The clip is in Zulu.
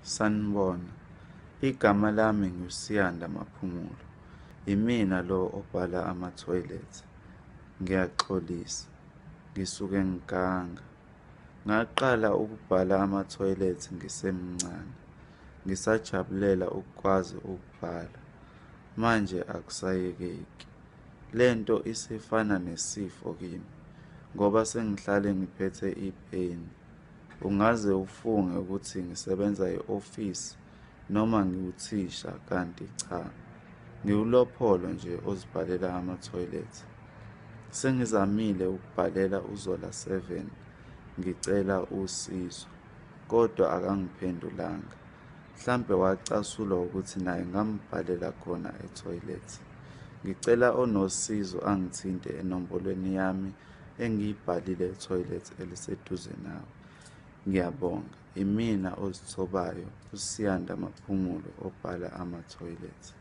Sanibona, igama lami nguSiyanda Maphumulo. Imina lo obhala amathoyilethi. Ngiyaxolisa, ngisuke ngiganga. Ngaqala ukubhala amathoyilethi ngisemncane, ngisajabulela ukwazi ukubhala. Manje akusayekeki. Le nto isifana nesifo kimi, ngoba sengihlale ngiphethe ipeni. Ungaze ufunge ukuthi ngisebenza e-ofisi noma ngiwuthisha, kanti cha, ngiwuLopholo nje ozibhalela amathoyilethi. Sengizamile ukubhalela uZola 7 ngicela usizo, kodwa akangiphendulanga. Mhlampe wacasulwa ukuthi naye ngambhalela khona ethoyilethi. Ngicela onosizo angithinte enombolweni yami engiyibhalile ethoyilethi eliseduze nawe. Ngiyabonga. Imina ozithobayo, uSiyanda Maphumulo obhala amathoyilethi.